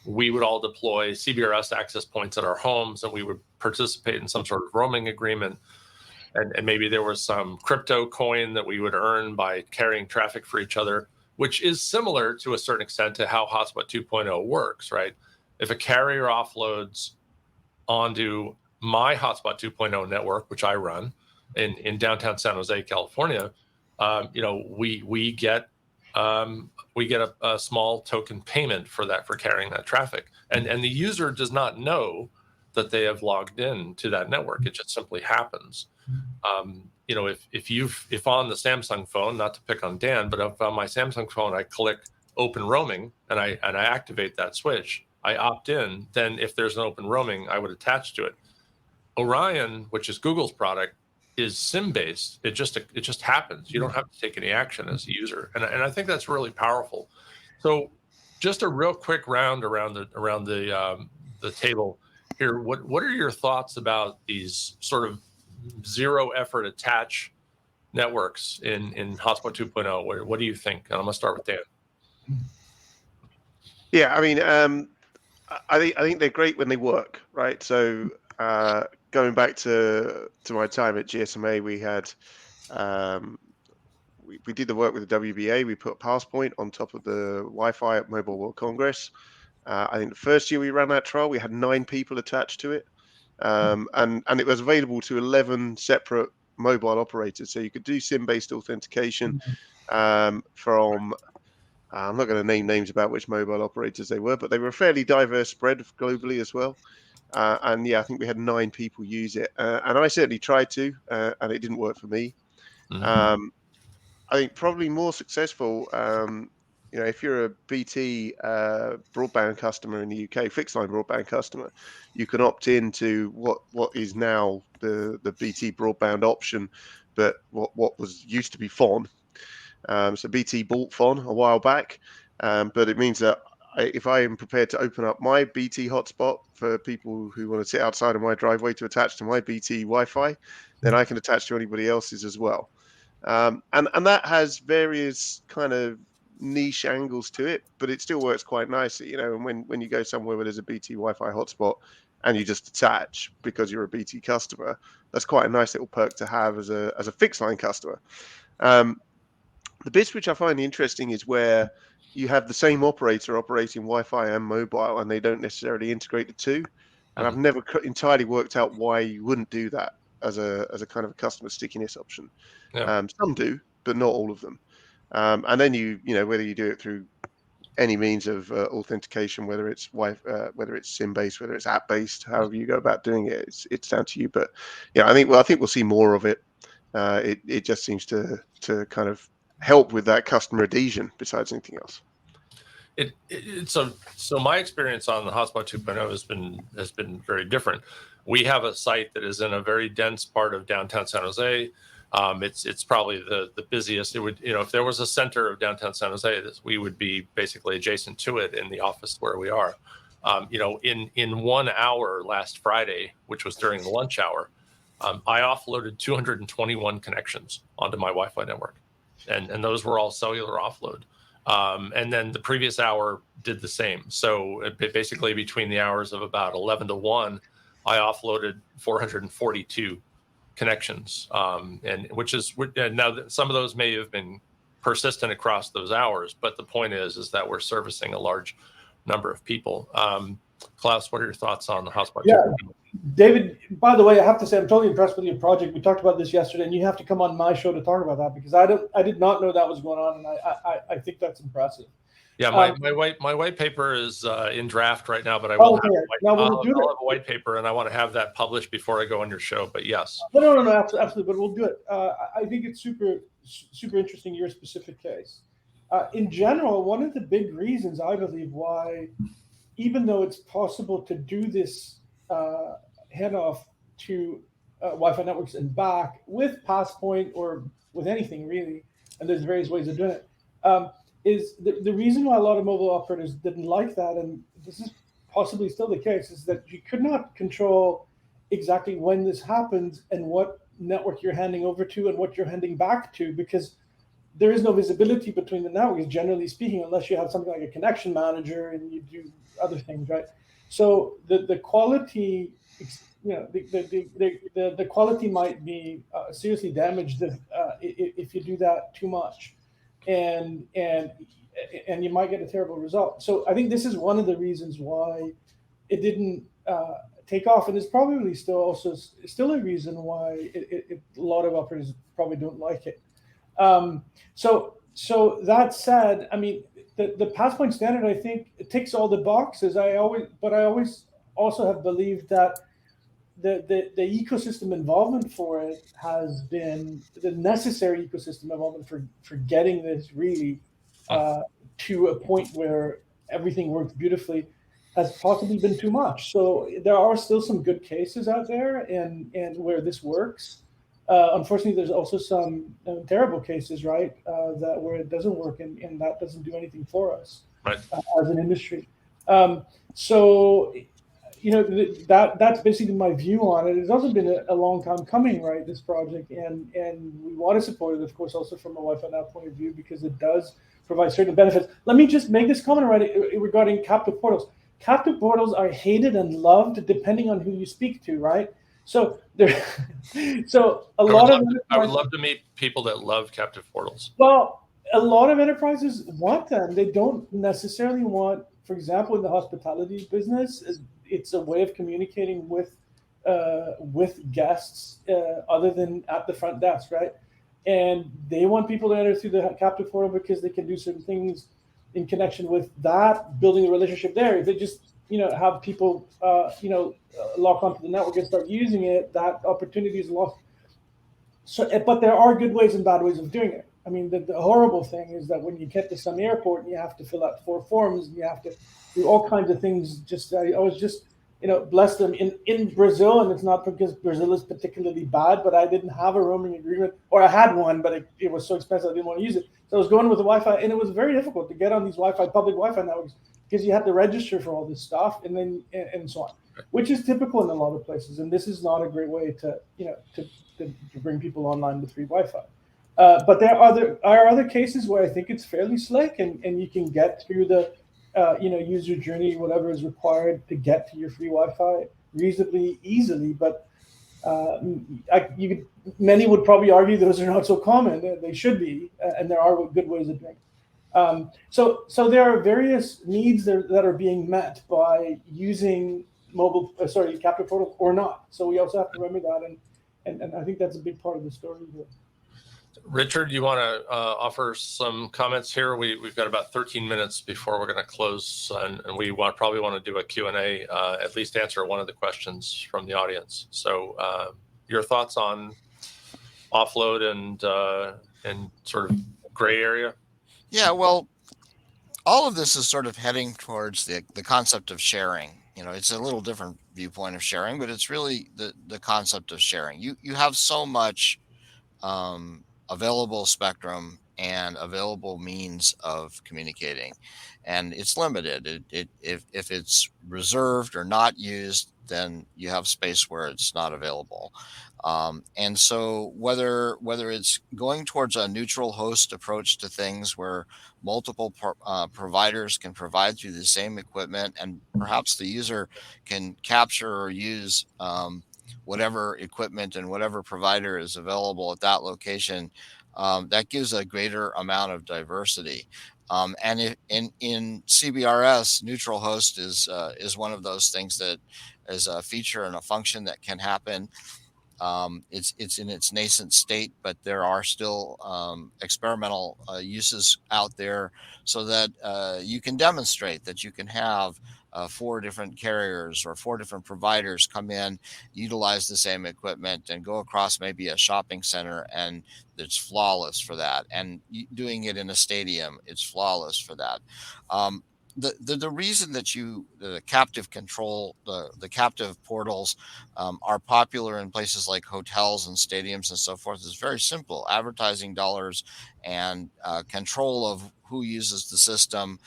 we would all deploy CBRS access points at our homes and we would participate in some sort of roaming agreement. And maybe there was some crypto coin that we would earn by carrying traffic for each other. which is similar to a certain extent to how Hotspot 2.0 works, right? If a carrier offloads onto my Hotspot 2.0 network, which I run in downtown San Jose, California, we get a small token payment for that, for carrying that traffic, and the user does not know that they have logged in to that network. It just simply happens. If on the Samsung phone, not to pick on Dan, but if on my Samsung phone I click open roaming and I activate that switch, I opt in, then if there's an open roaming, I would attach to it. Orion, which is Google's product, is SIM based. It just happens. You don't have to take any action as a user, and I think that's really powerful. So, just a real quick round around the table here. What are your thoughts about these sort of zero effort attach networks in Hotspot 2.0? What do you think? And I'm gonna start with Dan. Yeah, I mean, I think they're great when they work, right? So going back to my time at GSMA, we had we did the work with the WBA. We put PassPoint on top of the Wi-Fi at Mobile World Congress. I think the first year we ran that trial, we had 9 people attached to it, and it was available to 11 separate mobile operators. So you could do SIM-based authentication from. I'm not going to name names about which mobile operators they were, but they were a fairly diverse spread globally as well. And yeah, I think we had 9 people use it, and I certainly tried to, and it didn't work for me. I think probably more successful. If you're a BT broadband customer in the UK, fixed line broadband customer, you can opt into what is now the BT broadband option, but what was used to be FON. So BT bought FON a while back, but it means that if I am prepared to open up my BT hotspot for people who want to sit outside of my driveway to attach to my BT Wi-Fi, then I can attach to anybody else's as well. And that has various kind of niche angles to it, but it still works quite nicely, And when you go somewhere where there's a BT Wi-Fi hotspot and you just attach because you're a BT customer, that's quite a nice little perk to have as a fixed line customer. The bits which I find interesting is where you have the same operator operating Wi-Fi and mobile, and they don't necessarily integrate the two. And I've never entirely worked out why you wouldn't do that as a kind of a customer stickiness option. Yeah. Some do, but not all of them. And then whether you do it through any means of authentication, whether it's whether it's SIM based, whether it's app based, however you go about doing it, it's down to you. But yeah, I think we'll see more of it. It just seems to kind of help with that customer adhesion besides anything else. So my experience on the Hotspot 2.0 has been very different. We have a site that is in a very dense part of downtown San Jose. It's probably the busiest. It would, if there was a center of downtown San Jose, we would be basically adjacent to it in the office where we are. In 1 hour last Friday, which was during the lunch hour, I offloaded 221 connections onto my Wi-Fi network. And those were all cellular offload. And then the previous hour did the same. So basically between the hours of about 11 to 1, I offloaded 442 connections. And now some of those may have been persistent across those hours, but the point is that we're servicing a large number of people. Klaus, what are your thoughts on the Hotspot? Yeah. David, by the way, I have to say I'm totally impressed with your project. We talked about this yesterday, and you have to come on my show to talk about that because I did not know that was going on, and I think that's impressive. Yeah, my white paper is in draft right now, but I will have a white paper, and I want to have that published before I go on your show. But yes, no, absolutely. But we'll do it. I think it's super interesting your specific case. In general, one of the big reasons I believe why, even though it's possible to do this handoff to Wi-Fi networks and back with PassPoint or with anything really, and there's various ways of doing it, is the reason why a lot of mobile operators didn't like that, and this is possibly still the case, is that you could not control exactly when this happens and what network you're handing over to and what you're handing back to, because there is no visibility between the networks, generally speaking, unless you have something like a connection manager and you do other things, right? So the quality, the quality might be seriously damaged if you do that too much. and you might get a terrible result. So I think this is one of the reasons why it didn't take off, and it's probably still a reason why a lot of operators probably don't like it. So that said, I mean, the passpoint standard, I think, it ticks all the boxes. I always also have believed that the ecosystem involvement for it has been the necessary ecosystem involvement for getting this really to a point where everything works beautifully has possibly been too much. So there are still some good cases out there and where this works. Unfortunately, there's also some terrible cases, right, that where it doesn't work and that doesn't do anything for us Right. As an industry. So that's basically my view on it. It's also been a long time coming, right? This project, and we want to support it, of course, also from a Wi-Fi Now point of view because it does provide certain benefits. Let me just make this comment regarding captive portals. Captive portals are hated and loved depending on who you speak to, right? So there, I would love to meet people that love captive portals. Well, a lot of enterprises want them. They don't necessarily want, for example, in the hospitality business, it's a way of communicating with guests other than at the front desk, right? And they want people to enter through the captive portal because they can do certain things in connection with that, building a relationship there. If they just have people lock onto the network and start using it, that opportunity is lost. So, but there are good ways and bad ways of doing it. I mean, the horrible thing is that when you get to some airport and you have to fill out 4 forms and you have to do all kinds of things. I was just bless them in Brazil, and it's not because Brazil is particularly bad, but I didn't have a roaming agreement, or I had one, but it was so expensive I didn't want to use it. So I was going with the Wi-Fi, and it was very difficult to get on these public Wi-Fi networks because you had to register for all this stuff and so on, which is typical in a lot of places. And this is not a great way to bring people online with free Wi-Fi. But there are other cases where I think it's fairly slick, and you can get through the user journey, whatever is required to get to your free Wi-Fi reasonably easily. But many would probably argue those are not so common. They should be, and there are good ways of doing it. So there are various needs that are being met by using captive portal or not. So we also have to remember that, and I think that's a big part of the story here. Richard, you want to offer some comments here? We've got about 13 minutes before we're going to close, and we probably want to do a Q&A, at least answer one of the questions from the audience. So your thoughts on offload and sort of gray area? Yeah, well, all of this is sort of heading towards the concept of sharing. It's a little different viewpoint of sharing, but it's really the concept of sharing. You have so much available spectrum and available means of communicating, and it's limited. If it's reserved or not used, then you have space where it's not available. And so whether it's going towards a neutral host approach to things where multiple providers can provide through the same equipment, and perhaps the user can capture or use whatever equipment and whatever provider is available at that location, that gives a greater amount of diversity. And in CBRS, neutral host is one of those things that is a feature and a function that can happen. It's in its nascent state, but there are still experimental uses out there so that you can demonstrate that you can have 4 different carriers or 4 different providers come in, utilize the same equipment, and go across maybe a shopping center, and it's flawless for that. And doing it in a stadium, it's flawless for that. The reason that the captive control, the captive portals are popular in places like hotels and stadiums and so forth is very simple. Advertising dollars and control of who uses the system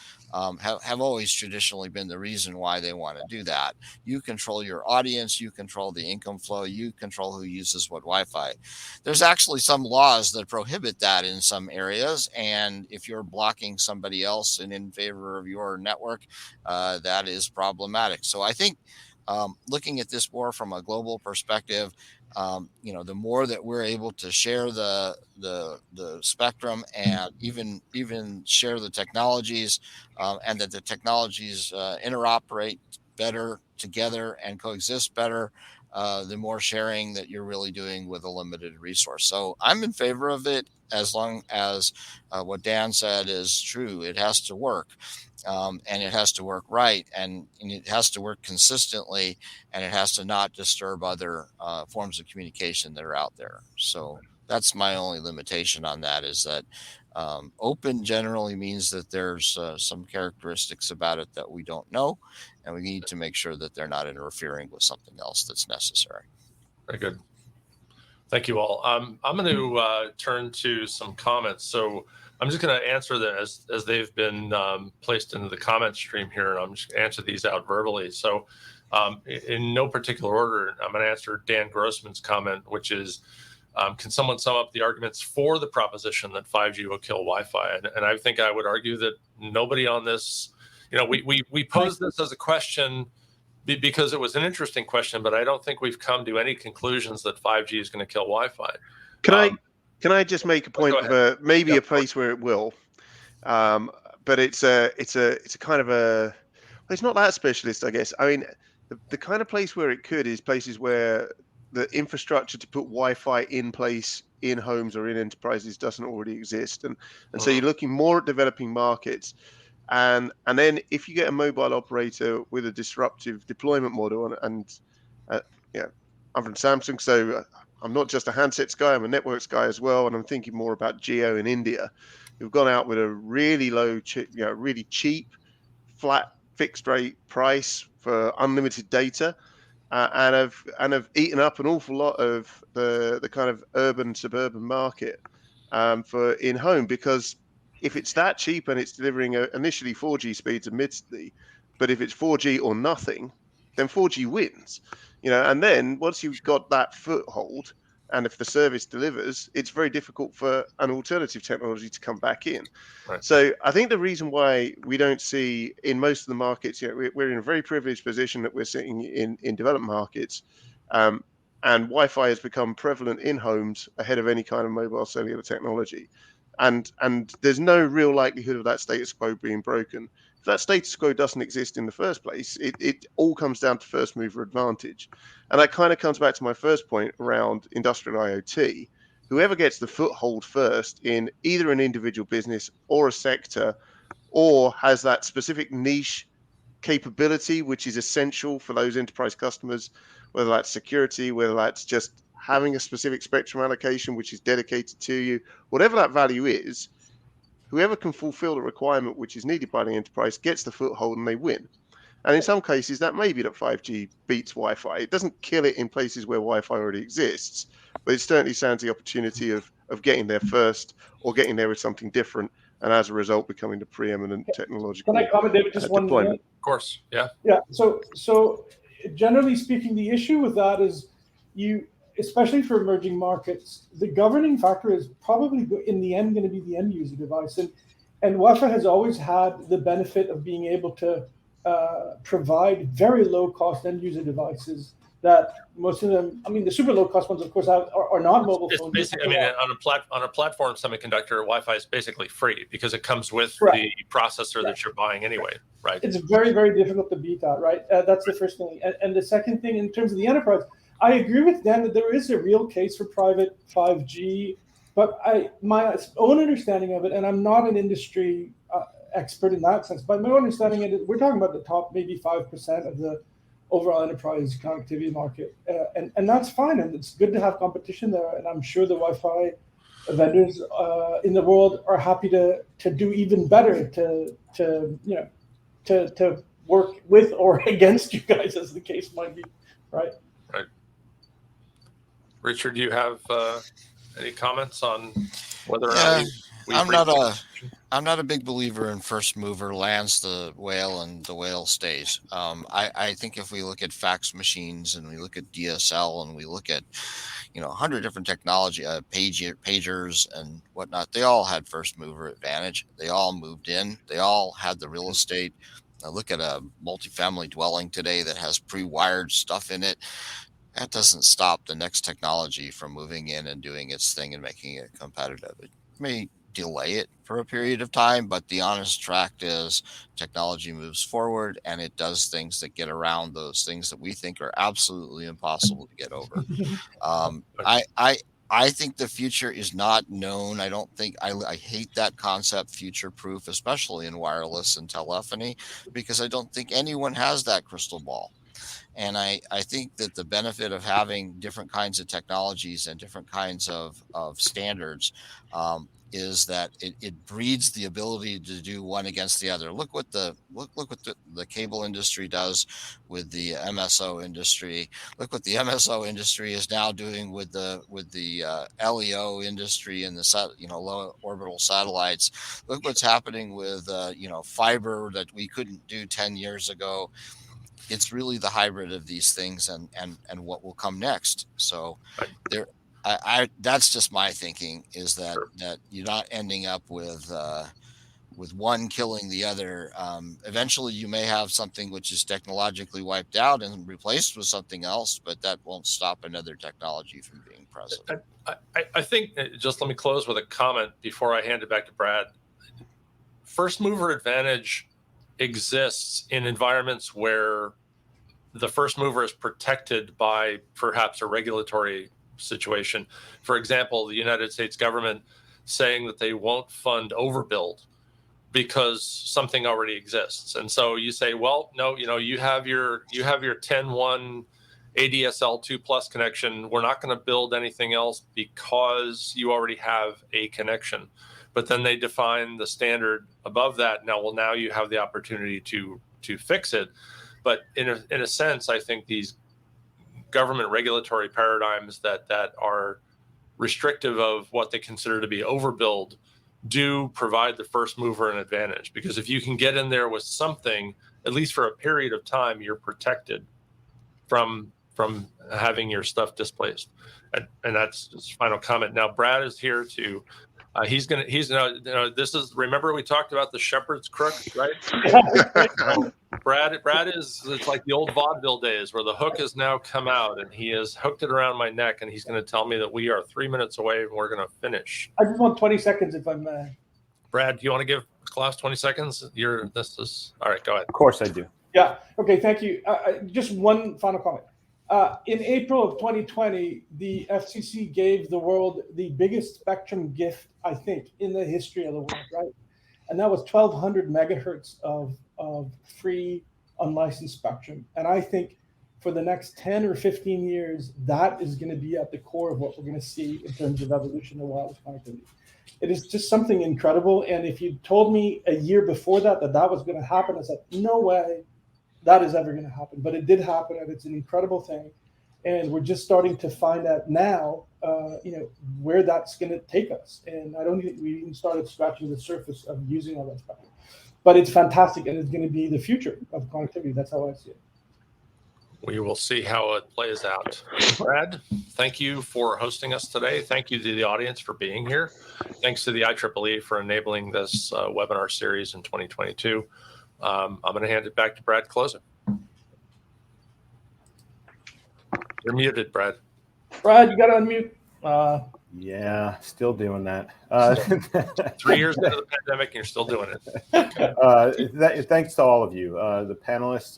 have always traditionally been the reason why they want to do that. You control your audience, you control the income flow, you control who uses what Wi-Fi. There's actually some laws that prohibit that in some areas, and if you're blocking somebody else and in favor of your network, that is problematic. So I think looking at this more from a global perspective, the more that we're able to share the spectrum and even share the technologies, and that the technologies interoperate better together and coexist better, the more sharing that you're really doing with a limited resource. So I'm in favor of it as long as what Dan said is true. It has to work. And it has to work right, and it has to work consistently, and it has to not disturb other forms of communication that are out there. So that's my only limitation on that, is that open generally means that there's some characteristics about it that we don't know, and we need to make sure that they're not interfering with something else that's necessary. Very good. Thank you all. I'm going to turn to some comments. So I'm just going to answer them as they've been placed into the comment stream here, and I'm just going to answer these out verbally. So in no particular order, I'm going to answer Dan Grossman's comment, which is, can someone sum up the arguments for the proposition that 5G will kill Wi-Fi? And I think I would argue that nobody on this, we posed this as a question because it was an interesting question, but I don't think we've come to any conclusions that 5G is going to kill Wi-Fi. Can I just make a point of a place where it will, but it's a kind of it's not that specialist, I guess. I mean, the kind of place where it could is places where the infrastructure to put Wi-Fi in place in homes or in enterprises doesn't already exist, and so you're looking more at developing markets. And then if you get a mobile operator with a disruptive deployment model, and I'm from Samsung, so I'm not just a handsets guy, I'm a networks guy as well, and I'm thinking more about Jio in India, who've gone out with a really low, really cheap, flat, fixed rate price for unlimited data, and have eaten up an awful lot of the kind of urban suburban market for in home, because if it's that cheap and it's delivering initially 4G speeds, admittedly, but if it's 4G or nothing, then 4G wins, and then once you've got that foothold, and if the service delivers, it's very difficult for an alternative technology to come back in. Right. So I think the reason why we don't see in most of the markets, we're in a very privileged position that we're sitting in developed markets, and Wi-Fi has become prevalent in homes ahead of any kind of mobile cellular technology. And there's no real likelihood of that status quo being broken. If that status quo doesn't exist in the first place, it all comes down to first mover advantage. And that kind of comes back to my first point around industrial IoT. Whoever gets the foothold first in either an individual business or a sector, or has that specific niche capability, which is essential for those enterprise customers, whether that's security, whether that's just having a specific spectrum allocation which is dedicated to you, whatever that value is, whoever can fulfill the requirement which is needed by the enterprise gets the foothold and they win. And in some cases, that may be that 5G beats Wi-Fi. It doesn't kill it in places where Wi-Fi already exists, but it certainly sounds the opportunity of getting there first, or getting there with something different, and as a result, becoming the preeminent technological Can I comment, David, just one deployment. minute? Of course, yeah. Yeah. So generally speaking, the issue with that is especially for emerging markets, the governing factor is probably in the end going to be the end user device, and Wi-Fi has always had the benefit of being able to provide very low cost end user devices that most of them, I mean, the super low cost ones, of course, are not mobile phones. Basically, I mean, on a platform semiconductor, Wi-Fi is basically free because it comes with Correct. the processor that you're buying anyway, right? It's very, very difficult to beat that, right? That's the first thing. And the second thing, in terms of the enterprise, I agree with Dan that there is a real case for private 5G, but my own understanding of it, and I'm not an industry expert in that sense, but my own understanding of it, we're talking about the top maybe 5% of the overall enterprise connectivity market, and that's fine, and it's good to have competition there, and I'm sure the Wi-Fi vendors in the world are happy to do even better to work with or against you guys, as the case might be, right? Right. Richard, do you have any comments on whether or not I'm not a big believer in first mover lands the whale and the whale stays. I think if we look at fax machines and we look at DSL and we look at 100 different technology, pagers and whatnot, they all had first mover advantage. They all moved in. They all had the real estate. look at a multifamily dwelling today that has pre-wired stuff in it. That doesn't stop the next technology from moving in and doing its thing and making it competitive. It may delay it for a period of time, but the honest fact is technology moves forward and it does things that get around those things that we think are absolutely impossible to get over. I think the future is not known. I don't think I hate that concept, future proof, especially in wireless and telephony, because I don't think anyone has that crystal ball. And I think that the benefit of having different kinds of technologies and different kinds of standards is that it breeds the ability to do one against the other. Look what the cable industry does with the MSO industry. Look what the MSO industry is now doing with the LEO industry and the low orbital satellites. Look what's happening with fiber that we couldn't do 10 years ago. It's really the hybrid of these things and what will come next. So there, that's just my thinking, is that you're not ending up with one killing the other. Eventually you may have something which is technologically wiped out and replaced with something else, but that won't stop another technology from being present. I think, just let me close with a comment before I hand it back to Brad. First mover advantage exists in environments where the first mover is protected by perhaps a regulatory situation. For example, the United States government saying that they won't fund overbuild because something already exists. And so you say, well, no, you have your 10.1 ADSL 2+ connection. We're not going to build anything else because you already have a connection. But then they define the standard above that. Now you have the opportunity to fix it. But in a sense, I think these government regulatory paradigms that are restrictive of what they consider to be overbuild do provide the first mover an advantage. Because if you can get in there with something, at least for a period of time, you're protected from having your stuff displaced. And that's his final comment. Now, Brad is here to. Remember we talked about the shepherd's crook, right? So Brad is, it's like the old vaudeville days where the hook has now come out and he has hooked it around my neck and he's going to tell me that we are 3 minutes away and we're going to finish. I just want 20 seconds if I'm Brad, do you want to give class 20 seconds? All right, go ahead. Of course I do. Yeah. Okay. Thank you. Just one final comment. In April of 2020, the FCC gave the world the biggest spectrum gift, I think, in the history of the world, right? And that was 1,200 megahertz of free unlicensed spectrum. And I think for the next 10 or 15 years, that is going to be at the core of what we're going to see in terms of evolution of wireless connectivity. It is just something incredible. And if you told me a year before that was going to happen, I said, no way that is ever going to happen. But it did happen, and it's an incredible thing. And we're just starting to find out now, where that's going to take us. And I don't think we even started scratching the surface of using all that spectrum. But it's fantastic, and it's going to be the future of connectivity. That's how I see it. We will see how it plays out. Brad, thank you for hosting us today. Thank you to the audience for being here. Thanks to the IEEE for enabling this webinar series in 2022. I'm going to hand it back to Brad Closer. You're muted, Brad. Brad, you got to unmute. Yeah, still doing that. 3 years into the pandemic, and you're still doing it. Thanks to all of you, the panelists,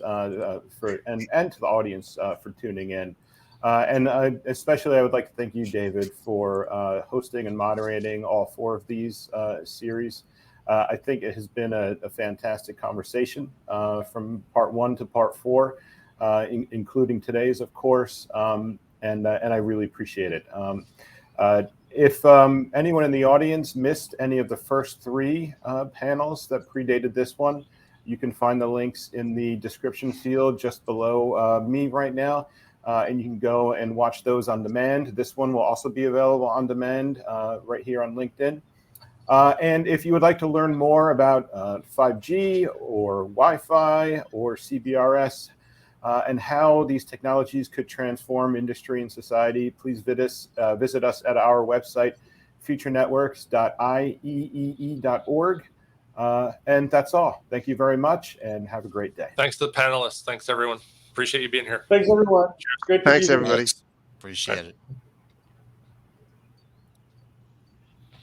and to the audience for tuning in. And especially, I would like to thank you, David, for hosting and moderating all 4 of these series. I think it has been a fantastic conversation from part 1 to part 4, including today's, of course, and I really appreciate it. If anyone in the audience missed any of the first 3 panels that predated this one, you can find the links in the description field just below me right now, and you can go and watch those on demand. This one will also be available on demand right here on LinkedIn. And if you would like to learn more about 5G or Wi-Fi or CBRS and how these technologies could transform industry and society, please visit us at our website, futurenetworks.ieee.org. And that's all. Thank you very much and have a great day. Thanks to the panelists. Thanks, everyone. Appreciate you being here. Thanks, everyone. Great to Thanks, be here. everybody. Appreciate it.